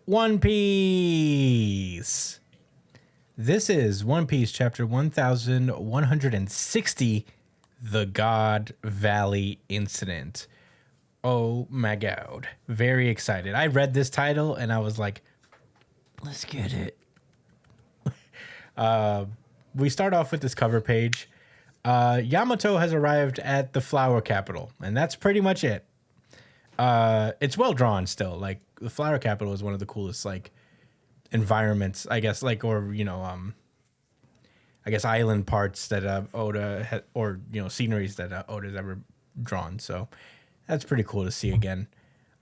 One Piece. This is One Piece chapter 1160, The God Valley Incident. Oh my god. Very excited. I read this title and I was like, let's get it. We start off with this cover page. Yamato has arrived at the flower capital, and that's pretty much it. It's well drawn still. Like the flower capital is one of the coolest like environments, I guess, like or I guess island parts that Oda or sceneries that Oda's ever drawn. So that's pretty cool to see again.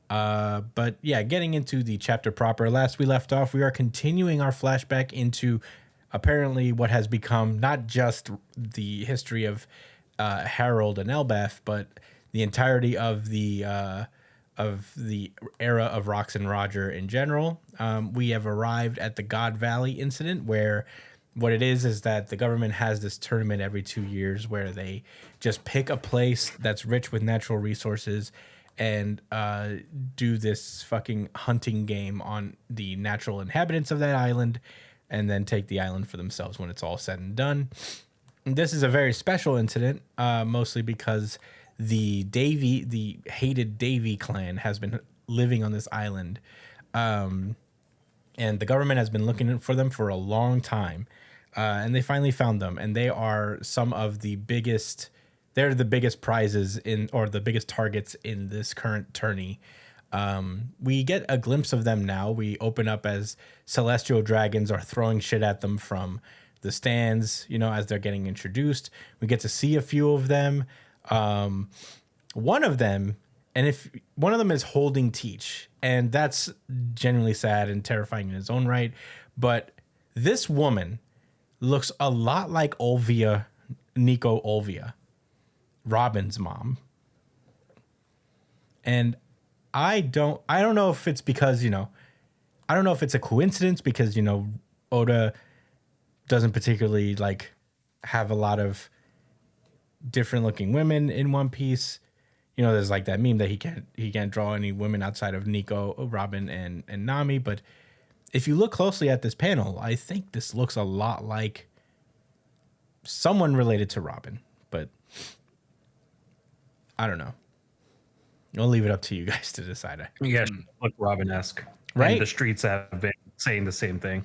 But yeah, getting into the chapter proper. Last we left off, we are continuing our flashback into apparently what has become not just the history of Harold and Elbaf, but the entirety of the era of Rox and Roger in general. We have arrived at the God Valley incident, where what it is that the government has this tournament every 2 years where they just pick a place that's rich with natural resources and do this fucking hunting game on the natural inhabitants of that island, and then take the island for themselves when it's all said and done. And this is a very special incident, mostly because the hated Davy clan has been living on this island, and the government has been looking for them for a long time, and they finally found them, and they are some of the biggest. They're the biggest prizes or the biggest targets in this current tourney. We get a glimpse of them now. We open up as celestial dragons are throwing shit at them from the stands, as they're getting introduced. We get to see a few of them. One of them is holding Teach, and that's genuinely sad and terrifying in its own right. But this woman looks a lot like Nico Olvia, Robin's mom. And I don't know if it's because, I don't know if it's a coincidence because, Oda doesn't particularly like have a lot of different looking women in One Piece. There's like that meme that he can't draw any women outside of Nico, Robin, and Nami. But if you look closely at this panel, I think this looks a lot like someone related to Robin, but I don't know. I'll leave it up to you guys to decide. Yeah, look Robin-esque. Right? And the streets have been saying the same thing.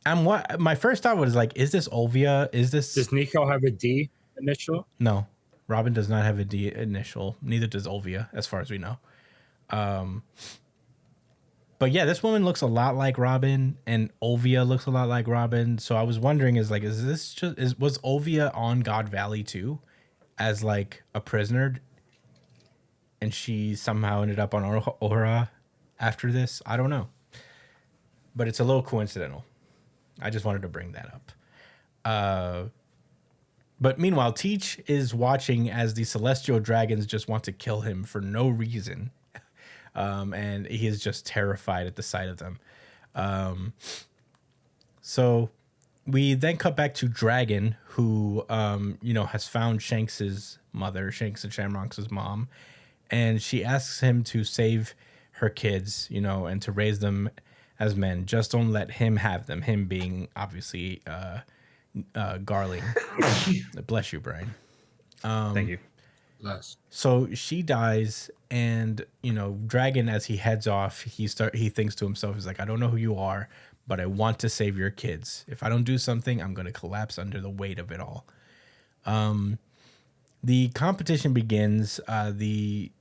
My first thought was like, is this Olvia? Does Nico have a D initial? No. Robin does not have a D initial. Neither does Olvia, as far as we know. But yeah, this woman looks a lot like Robin, and Olvia looks a lot like Robin. So I was wondering, was Olvia on God Valley too, as like a prisoner, and she somehow ended up on Ohara after this? I don't know, but it's a little coincidental. I just wanted to bring that up. But meanwhile, Teach is watching as the celestial dragons just want to kill him for no reason. And he is just terrified at the sight of them. So we then cut back to Dragon, who, has found Shanks's mother, Shanks and Shamrock's mom. And she asks him to save her kids, and to raise them as men. Just don't let him have them. Him being obviously Garling. Bless you, Brian. Thank you. Bless. So she dies, and Dragon, as he heads off, he thinks to himself, he's like, I don't know who you are, but I want to save your kids. If I don't do something, I'm going to collapse under the weight of it all. The competition begins. The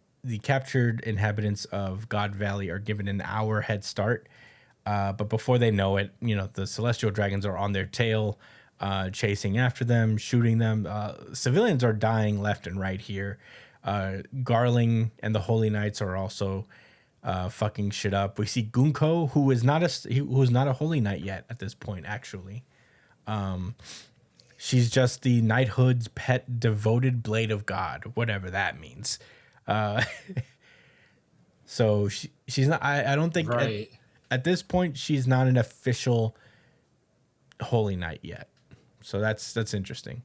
captured inhabitants of God Valley are given an hour head start. But before they know it, the celestial dragons are on their tail, chasing after them, shooting them. Civilians are dying left and right here. Garling and the Holy Knights are also fucking shit up. We see Gunko, who is not a Holy Knight yet at this point, actually. She's just the knighthood's pet devoted blade of God, whatever that means. So she's not. I don't think Right. at this point she's not an official Holy Knight yet. So that's interesting.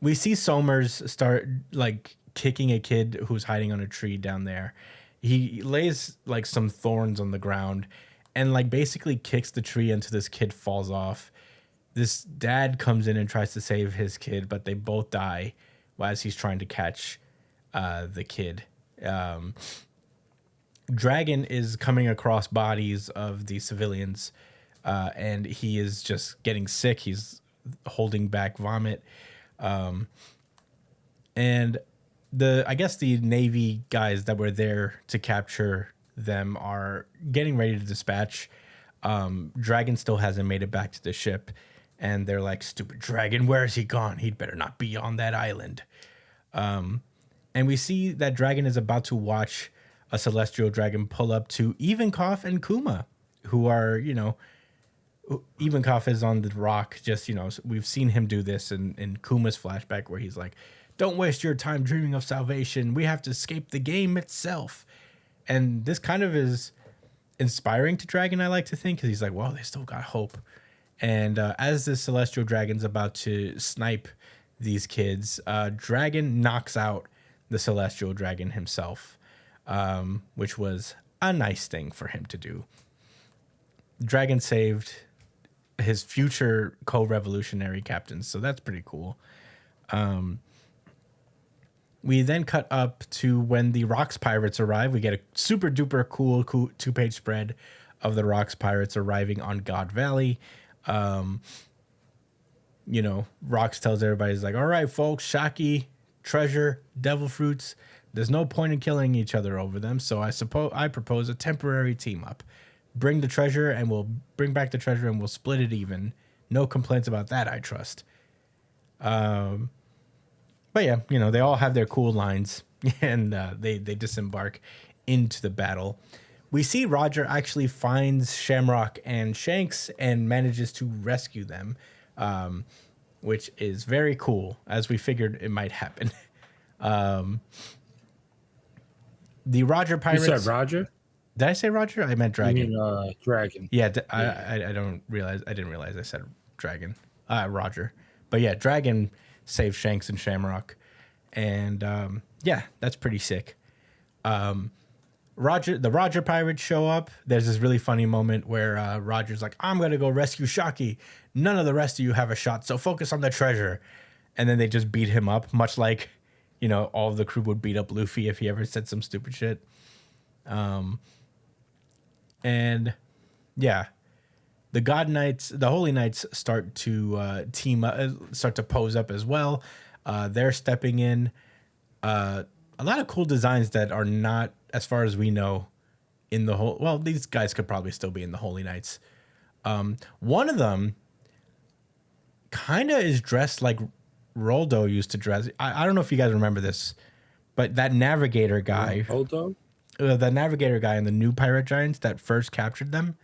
We see Somers start like kicking a kid who's hiding on a tree down there. he lays like some thorns on the ground and like basically kicks the tree until this kid falls off. This dad comes in and tries to save his kid, but they both die as he's trying to catch the kid. Dragon is coming across bodies of the civilians, and he is just getting sick. He's holding back vomit. And I guess the Navy guys that were there to capture them are getting ready to dispatch. Dragon still hasn't made it back to the ship, and they're like, "Stupid Dragon, where is he gone? He'd better not be on that island." And we see that Dragon is about to watch a celestial dragon pull up to Ivankov and Kuma, who are, Ivankov is on the rock. Just, we've seen him do this in Kuma's flashback where he's like, "Don't waste your time dreaming of salvation. We have to escape the game itself." And this kind of is inspiring to Dragon, I like to think, because he's like, well, they still got hope. And as the celestial dragon's about to snipe these kids, Dragon knocks out the celestial dragon himself, which was a nice thing for him to do. Dragon saved his future co-revolutionary captains, so that's pretty cool. We then cut up to when the Rocks Pirates arrive. We get a super duper cool 2-page spread of the Rocks Pirates arriving on God Valley. Rocks tells everybody, he's like, "All right, folks, Shaki, treasure, devil fruits. There's no point in killing each other over them. So I propose a temporary team up. Bring the treasure and we'll bring back the treasure and we'll split it even. No complaints about that, I trust." But yeah, they all have their cool lines, and they disembark into the battle. We see Roger actually finds Shamrock and Shanks and manages to rescue them, which is very cool, as we figured it might happen. The Roger Pirates. You said Roger? Did I say Roger? I meant Dragon. You mean Dragon. Yeah, I didn't realize I said Dragon. Roger. But yeah, Dragon saved Shanks and Shamrock. And yeah, that's pretty sick. The Roger Pirates show up. There's this really funny moment where Roger's like, "I'm going to go rescue Shaki. None of the rest of you have a shot, so focus on the treasure." And then they just beat him up, much like, all of the crew would beat up Luffy if he ever said some stupid shit. And yeah, the God Knights, the Holy Knights start to team up, start to pose up as well. They're stepping in. A lot of cool designs that are not, as far as we know, in the whole. Well, these guys could probably still be in the Holy Knights. One of them kind of is dressed like Roldo used to dress. I don't know if you guys remember this, but that navigator guy, Roldo? The navigator guy in the new Pirate Giants that first captured them.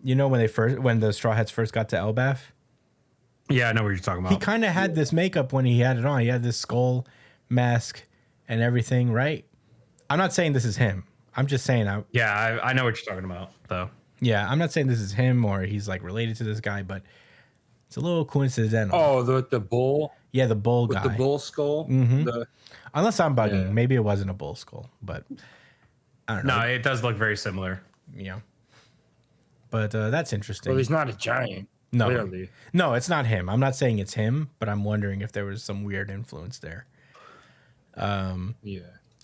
When the Straw Hats first got to Elbaf? Yeah, I know what you're talking about. He kind of had this makeup when he had it on. He had this skull mask and everything, right? I'm not saying this is him. I'm just saying I know what you're talking about, though. Yeah, I'm not saying this is him or he's like related to this guy, but it's a little coincidental. Oh, the bull? Yeah, the bull guy. The bull skull? Mm-hmm. The, Unless I'm bugging. Yeah. Maybe it wasn't a bull skull, but I don't know. No, it does look very similar. Yeah. But that's interesting. well, he's not a giant. No. Clearly. No, it's not him. I'm not saying it's him, but I'm wondering if there was some weird influence there. Yeah.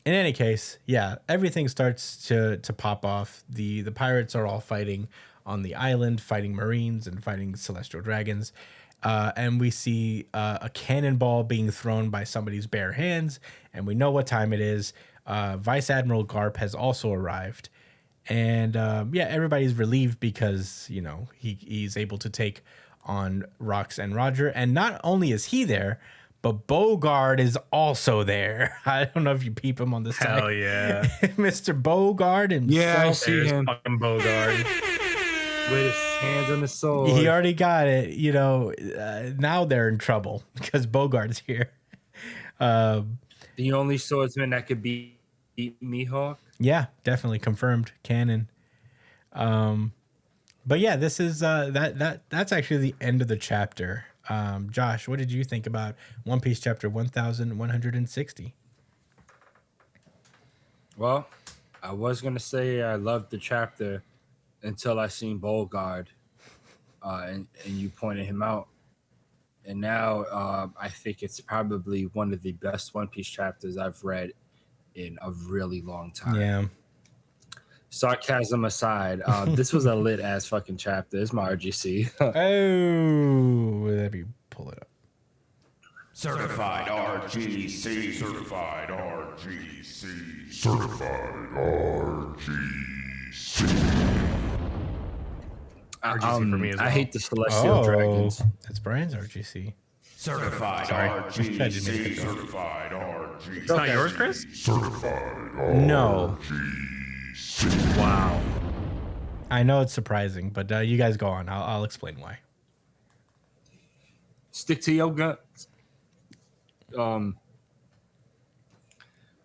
In any case, yeah, everything starts to pop off. The pirates are all fighting on the island, fighting marines and fighting celestial dragons. And we see a cannonball being thrown by somebody's bare hands, and we know what time it is. Vice Admiral Garp has also arrived. And everybody's relieved because, he's able to take on Rocks and Roger. And not only is he there, but Bogard is also there. I don't know if you peep him on the side. Hell yeah. Mr. Bogard himself. Yeah, I see There's him. fucking Bogard. With his hands on the sword. He already got it. Now they're in trouble because Bogard's here. The only swordsman that could beat Mihawk. Yeah, definitely confirmed canon. But yeah, this is that's actually the end of the chapter. Josh, what did you think about One Piece chapter 1160? Well, I was gonna say I loved the chapter until I seen Bolgard, and you pointed him out, and now I think it's probably one of the best One Piece chapters I've read in a really long time. Yeah. Sarcasm aside, this was a lit ass fucking chapter. It's my RGC. Oh, let me pull it up. Certified RGC. Certified RGC. Certified RGC. RGC for me as well. I hate the Celestial Dragons. That's Brian's RGC. Certified Sorry. RGC. Certified RGC. It's not yours, Chris? Certified No. RGC. Wow. I know it's surprising, but you guys go on. I'll explain why. Stick to your guns.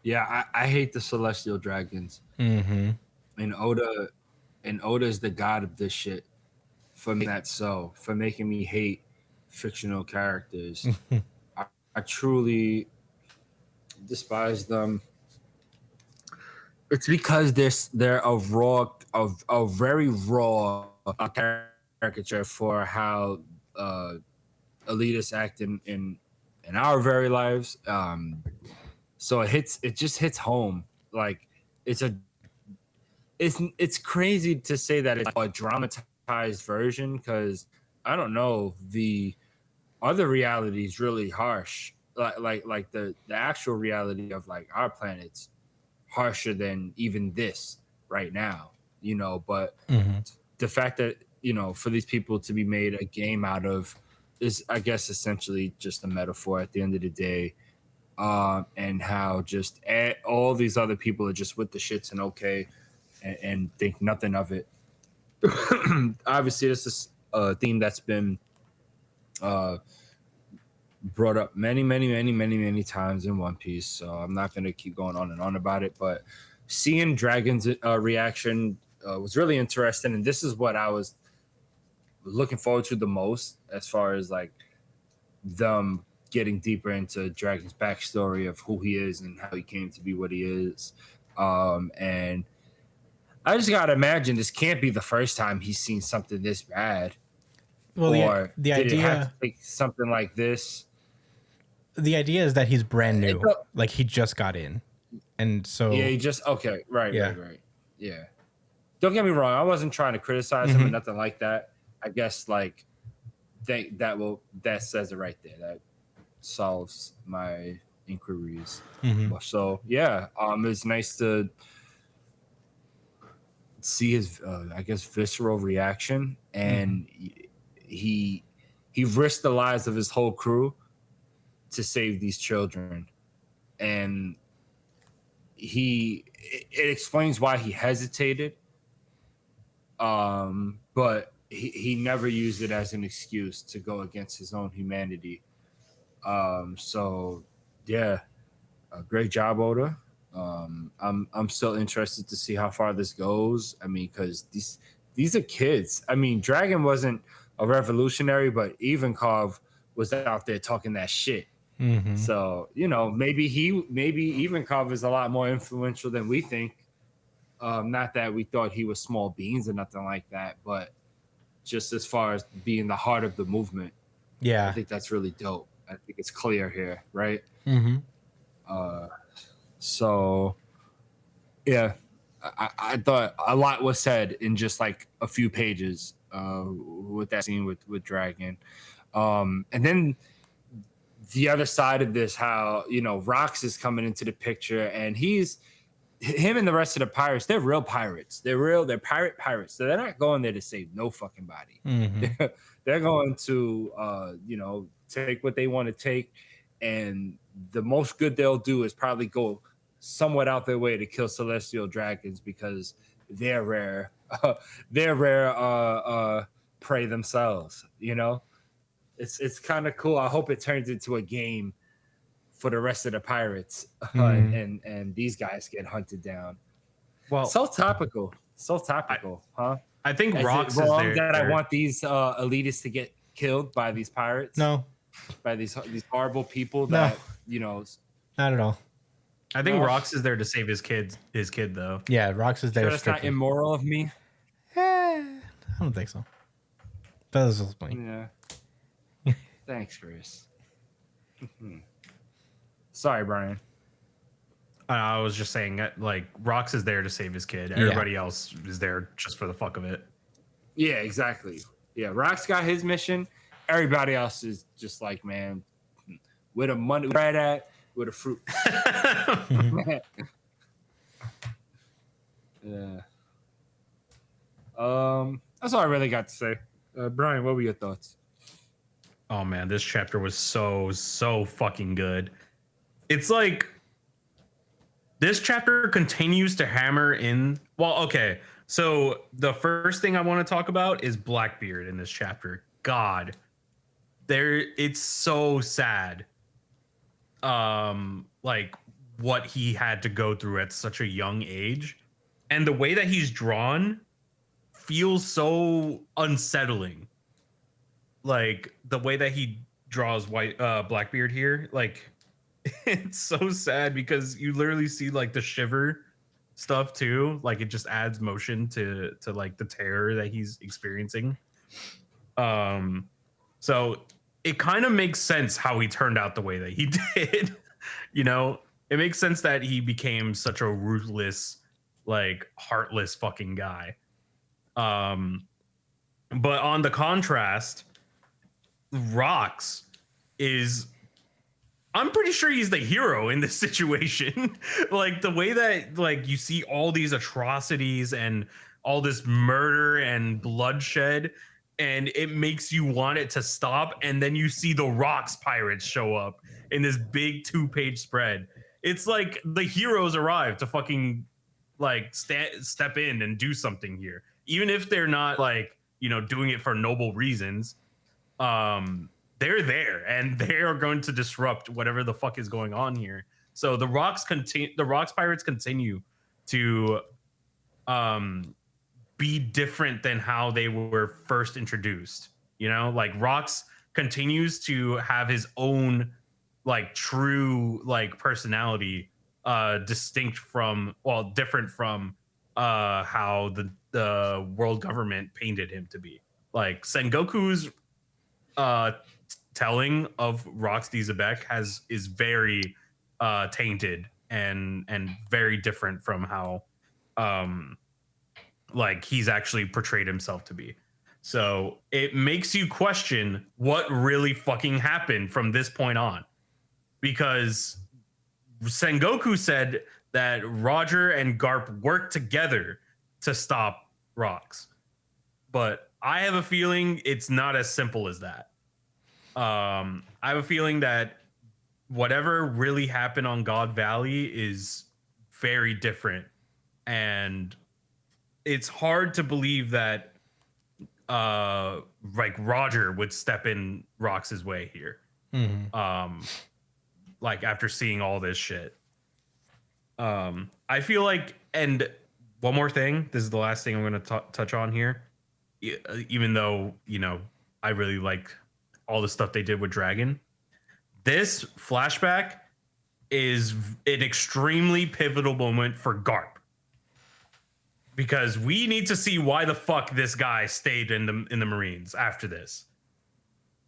Yeah, I hate the Celestial Dragons. Mm-hmm. And Oda is the god of this shit. For me, that's so. For making me hate fictional characters. I truly despise them. It's because they're a very raw caricature for how elitists act in our very lives. So it just hits home. Like it's crazy to say that it's a dramatized version, because I don't know, the other reality is really harsh. Like the actual reality of like our planet's harsher than even this right now, but the fact that, for these people to be made a game out of is, I guess, essentially just a metaphor at the end of the day. And how just all these other people are just with the shits and okay and think nothing of it. Obviously, this is a theme that's been brought up many times in One Piece, so I'm not going to keep going on and on about it, but seeing Dragon's reaction was really interesting, and this is what I was looking forward to the most, as far as like them getting deeper into Dragon's backstory of who he is and how he came to be what he is. And I just gotta imagine this can't be the first time he's seen something this bad. Well, or the did it have idea to take something like this? the idea is that he's brand new, like he just got in, and so Yeah, he just okay, right, Yeah. right. Yeah. Don't get me wrong, I wasn't trying to criticize him or nothing like that. I guess like that says it right there. That solves my inquiries. So yeah, it's nice to see his I guess visceral reaction, and he risked the lives of his whole crew to save these children, and it explains why he hesitated, but he never used it as an excuse to go against his own humanity. So yeah, great job, Oda. I'm still interested to see how far this goes. I mean, because these are kids. I mean, Dragon wasn't a revolutionary, but Ivankov was out there talking that shit. So maybe Ivankov is a lot more influential than we think. Not that we thought he was small beans or nothing like that, but just as far as being the heart of the movement, yeah. I think that's really dope. I think it's clear here, right? So yeah, I thought a lot was said in just like a few pages with that scene with Dragon. And then the other side of this, how Rox is coming into the picture, and him and the rest of the pirates, they're real pirates. They're pirate pirates. So they're not going there to save no fucking body. They're going to take what they want to take, and the most good they'll do is probably go somewhat out their way to kill celestial dragons, because they're rare. They're rare prey themselves. It's kind of cool. I hope it turns into a game for the rest of the pirates, and these guys get hunted down. Well, So topical, huh? I think Is Rox it is wrong there. that I want these elitists to get killed by these pirates? No, By these horrible people No. that not at all. I think No. Rox is there to save his kid though. Yeah, Rox is Sure there that's not strictly. immoral of me. I don't think so. That was just funny. Yeah. Thanks, Chris. Sorry, Brian. I was just saying that, like, Rox is there to save his kid. Everybody else is there just for the fuck of it. Yeah, exactly. Yeah, Rock's got his mission. Everybody else is just like, man, where the money right at, where the fruit. Yeah. That's all I really got to say. Brian, what were your thoughts? Oh man, this chapter was so fucking good. It's like this chapter continues to hammer in. Well, okay. So the first thing I want to talk about is Blackbeard in this chapter. God, it's so sad. Like what he had to go through at such a young age, and the way that he's drawn feels so unsettling. Like the way that he draws Blackbeard here, like it's so sad because you literally see like the shiver stuff too. Like it just adds motion to like the terror that he's experiencing. So it kind of makes sense how he turned out the way that he did. You know, it makes sense that he became such a ruthless, like heartless fucking guy. But on the contrast, Rox is, I'm pretty sure he's the hero in this situation. Like the way that like you see all these atrocities and all this murder and bloodshed, and it makes you want it to stop. And then you see the Rox pirates show up in this big 2-page spread. It's like the heroes arrive to fucking like step in and do something here, even if they're not like, you know, doing it for noble reasons. They're there and they are going to disrupt whatever the fuck is going on here. So the Rox pirates continue to be different than how they were first introduced. You know, like Rox continues to have his own like true like personality, different from how the world government painted him to be. Like Sengoku's telling of Rox D. Xebec is very tainted and very different from how like he's actually portrayed himself to be. So it makes you question what really fucking happened from this point on, because Sengoku said that Roger and Garp worked together to stop Rox, but I have a feeling it's not as simple as that. I have a feeling that whatever really happened on God Valley is very different, and it's hard to believe that like Roger would step in Rox's way here. Like after seeing all this shit. I feel like, and one more thing, this is the last thing I'm going to touch on here, even though, you know, I really like all the stuff they did with Dragon. This flashback is an extremely pivotal moment for Garp, because we need to see why the fuck this guy stayed in the Marines after this.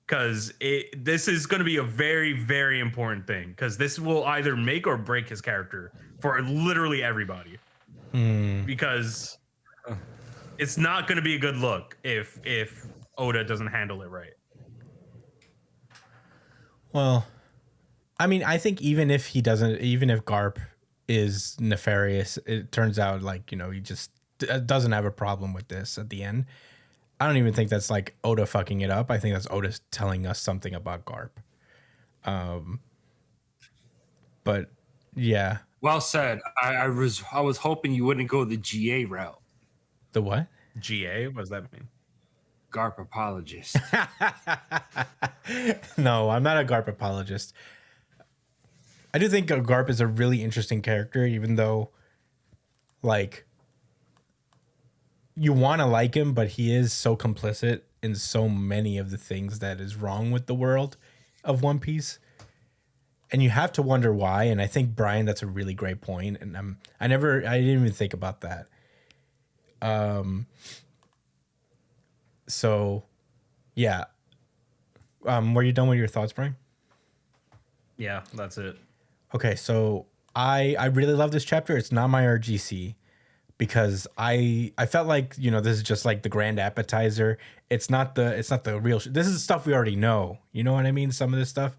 Because this is going to be a very, very important thing, because this will either make or break his character for literally everybody. Because it's not going to be a good look if Oda doesn't handle it right. Well, I mean, I think even if Garp is nefarious, it turns out like, you know, he just doesn't have a problem with this at the end. I don't even think that's like Oda fucking it up. I think that's Oda telling us something about Garp. But yeah. Well said. I was hoping you wouldn't go the GA route. The what? GA? What does that mean? Garp apologist. No, I'm not a Garp apologist. I do think Garp is a really interesting character, even though, like, you want to like him, but he is so complicit in so many of the things that is wrong with the world of One Piece. and you have to wonder why. And I think, Brian, that's a really great point. And I didn't even think about that. So yeah. Were you done with your thoughts, Brian? Yeah, that's it. Okay, so I really love this chapter. It's not my RGC because I felt like, this is just like the grand appetizer. It's not the real this is stuff we already know. You know what I mean? Some of this stuff,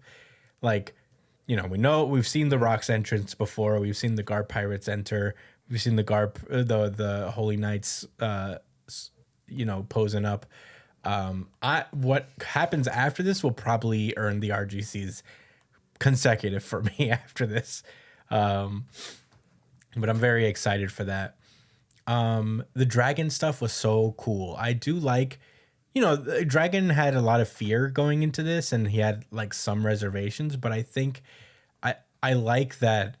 like, we've seen the Rocks entrance before. We've seen the Garp pirates enter. We've seen the Garp the Holy Knights posing up. What happens after this will probably earn the RGCs consecutive for me after this. But I'm very excited for that. The dragon stuff was so cool. I do like, the dragon had a lot of fear going into this, and he had like some reservations, but I think I like that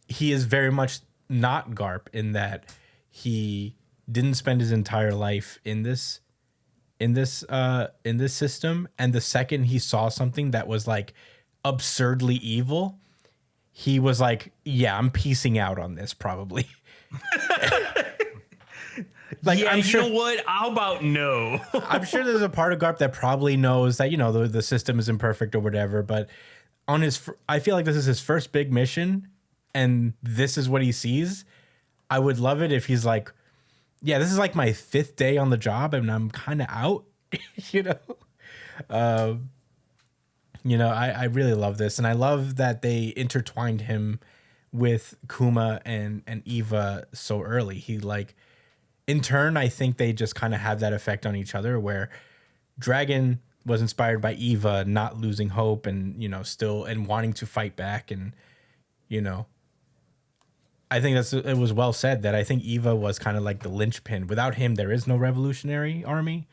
he is very much not Garp in that he didn't spend his entire life in this system, and the second he saw something that was like absurdly evil, he was like, yeah, I'm piecing out on this probably. Like, yeah, I'm sure, you know what? How about no? I'm sure there's a part of Garp that probably knows that, the system is imperfect or whatever, but I feel like this is his first big mission and this is what he sees. I would love it if he's like, yeah, this is like my 5th day on the job and I'm kind of out, I really love this, and I love that they intertwined him with Kuma and Eva so early. He like, in turn, I think they just kind of have that effect on each other, where Dragon was inspired by Eva not losing hope and, still and wanting to fight back. And, I think it was well said that I think Eva was kind of like the linchpin. Without him, there is no revolutionary army.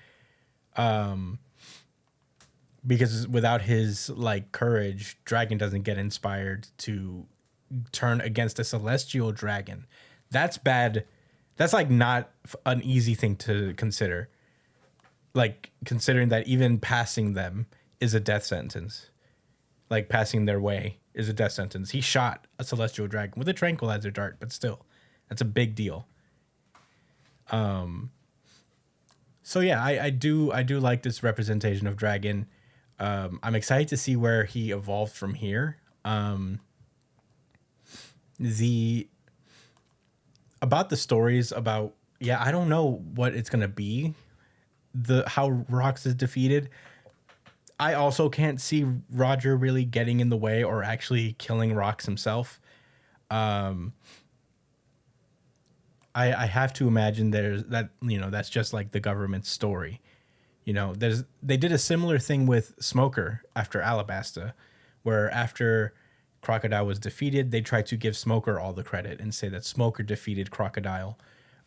Because without his like courage, Dragon doesn't get inspired to turn against a celestial dragon. That's bad. That's like not an easy thing to consider. Like, considering that even passing them is a death sentence. Like, passing their way is a death sentence. He shot a celestial dragon with a tranquilizer dart, but still, that's a big deal. So yeah, I do like this representation of Dragon. I'm excited to see where he evolved from here. About the stories about, I don't know what it's gonna be. How Rox is defeated. I also can't see Roger really getting in the way or actually killing Rox himself. I have to imagine that's just like the government's story. They did a similar thing with Smoker after Alabasta, where after Crocodile was defeated, they tried to give Smoker all the credit and say that Smoker defeated Crocodile,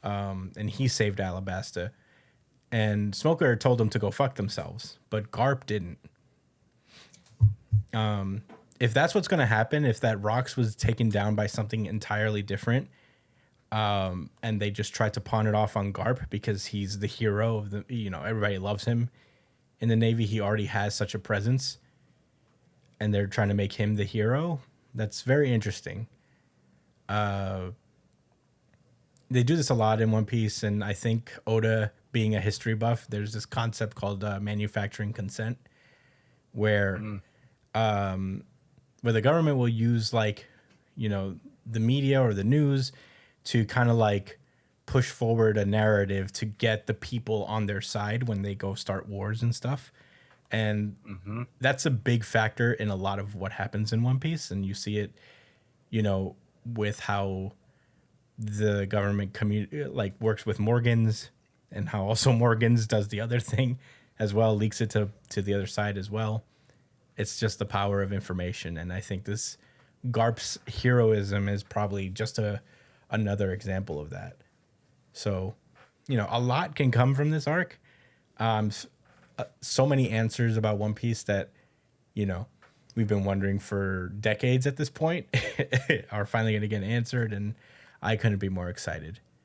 and he saved Alabasta. And Smoker told them to go fuck themselves, but Garp didn't. If that's what's going to happen, if that Rox was taken down by something entirely different, and they just tried to pawn it off on Garp because he's the hero of the, everybody loves him in the Navy. He already has such a presence, and they're trying to make him the hero. That's very interesting. They do this a lot in One Piece, and I think Oda, being a history buff, there's this concept called manufacturing consent, where the government will use the media or the news to kind of like push forward a narrative to get the people on their side when they go start wars and stuff. And that's a big factor in a lot of what happens in One Piece. And you see it, with how the government works with Morgans, and how also Morgans does the other thing as well, leaks it to the other side as well. It's just the power of information. And I think this Garp's heroism is probably just another example of that. So, a lot can come from this arc. So many answers about One Piece that, we've been wondering for decades at this point are finally going to get answered. And I couldn't be more excited.